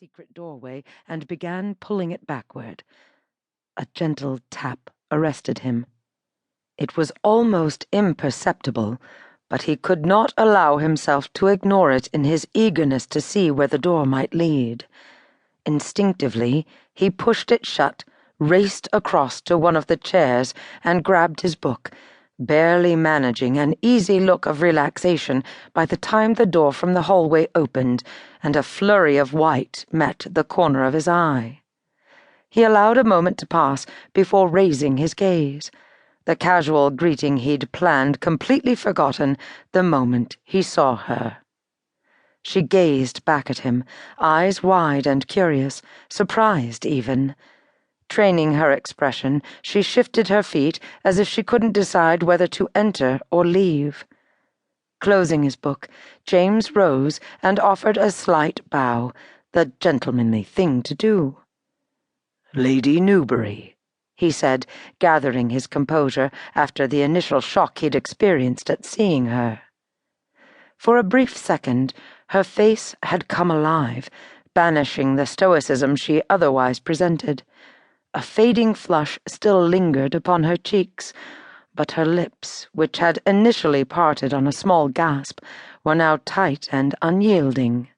secret doorway and began pulling it backward. A gentle tap arrested him. It was almost imperceptible, but he could not allow himself to ignore it in his eagerness to see where the door might lead. Instinctively, he pushed it shut, raced across to one of the chairs, and grabbed his book, barely managing an easy look of relaxation by the time the door from the hallway opened and a flurry of white met the corner of his eye. He allowed a moment to pass before raising his gaze, the casual greeting he'd planned completely forgotten the moment he saw her. She gazed back at him, eyes wide and curious, surprised even. Training her expression, she shifted her feet as if she couldn't decide whether to enter or leave. Closing his book, James rose and offered a slight bow, the gentlemanly thing to do. "Lady Newbury," he said, gathering his composure after the initial shock he'd experienced at seeing her. For a brief second, her face had come alive, banishing the stoicism she otherwise presented. A fading flush still lingered upon her cheeks, but her lips, which had initially parted on a small gasp, were now tight and unyielding.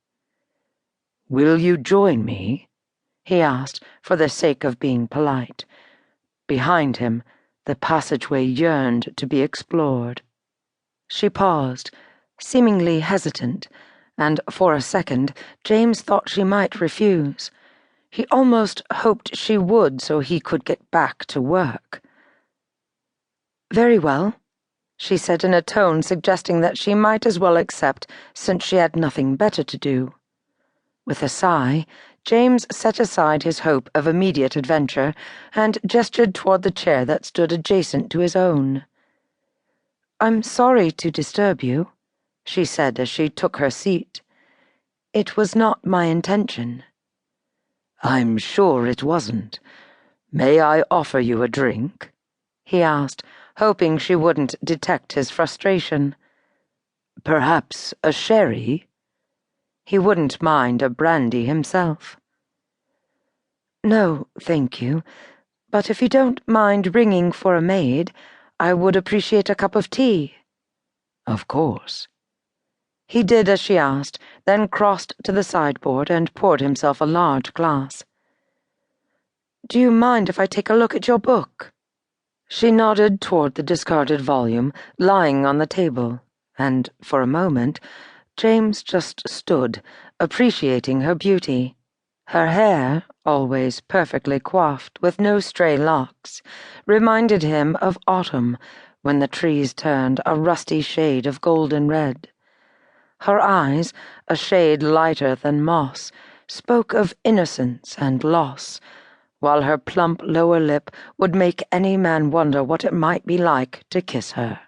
"Will you join me?" he asked, for the sake of being polite. Behind him, the passageway yearned to be explored. She paused, seemingly hesitant, and for a second James thought she might refuse. He almost hoped she would so he could get back to work. "Very well," she said in a tone suggesting that she might as well accept since she had nothing better to do. With a sigh, James set aside his hope of immediate adventure and gestured toward the chair that stood adjacent to his own. "I'm sorry to disturb you," she said as she took her seat. "It was not my intention." "I'm sure it wasn't. May I offer you a drink?" he asked, hoping she wouldn't detect his frustration. "Perhaps a sherry?" He wouldn't mind a brandy himself. "No, thank you. But if you don't mind ringing for a maid, I would appreciate a cup of tea." "Of course." He did as she asked, then crossed to the sideboard and poured himself a large glass. "Do you mind if I take a look at your book?" She nodded toward the discarded volume lying on the table, and, for a moment, James just stood, appreciating her beauty. Her hair, always perfectly coiffed with no stray locks, reminded him of autumn when the trees turned a rusty shade of golden red. Her eyes, a shade lighter than moss, spoke of innocence and loss, while her plump lower lip would make any man wonder what it might be like to kiss her.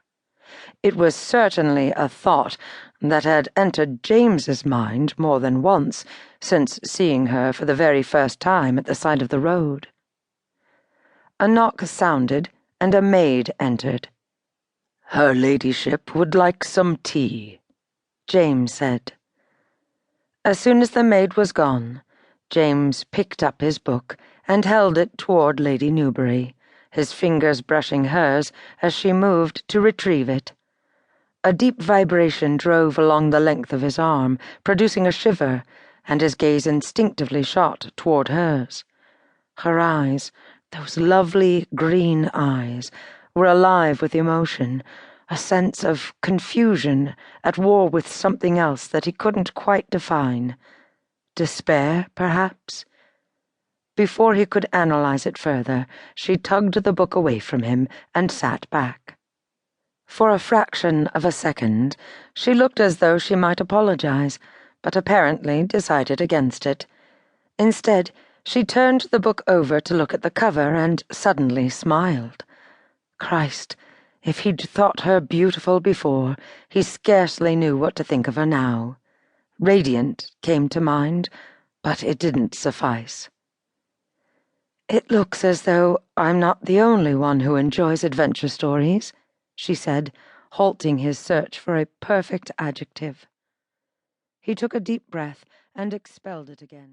It was certainly a thought that had entered James's mind more than once since seeing her for the very first time at the side of the road. A knock sounded, and a maid entered. "Her ladyship would like some tea," James said. As soon as the maid was gone, James picked up his book and held it toward Lady Newbury, his fingers brushing hers as she moved to retrieve it. A deep vibration drove along the length of his arm, producing a shiver, and his gaze instinctively shot toward hers. Her eyes, those lovely green eyes, were alive with emotion, a sense of confusion at war with something else that he couldn't quite define. Despair, perhaps? Before he could analyze it further, she tugged the book away from him and sat back. For a fraction of a second, she looked as though she might apologize, but apparently decided against it. Instead, she turned the book over to look at the cover and suddenly smiled. Christ, if he'd thought her beautiful before, he scarcely knew what to think of her now. Radiant came to mind, but it didn't suffice. "It looks as though I'm not the only one who enjoys adventure stories," she said, halting his search for a perfect adjective. He took a deep breath and expelled it again.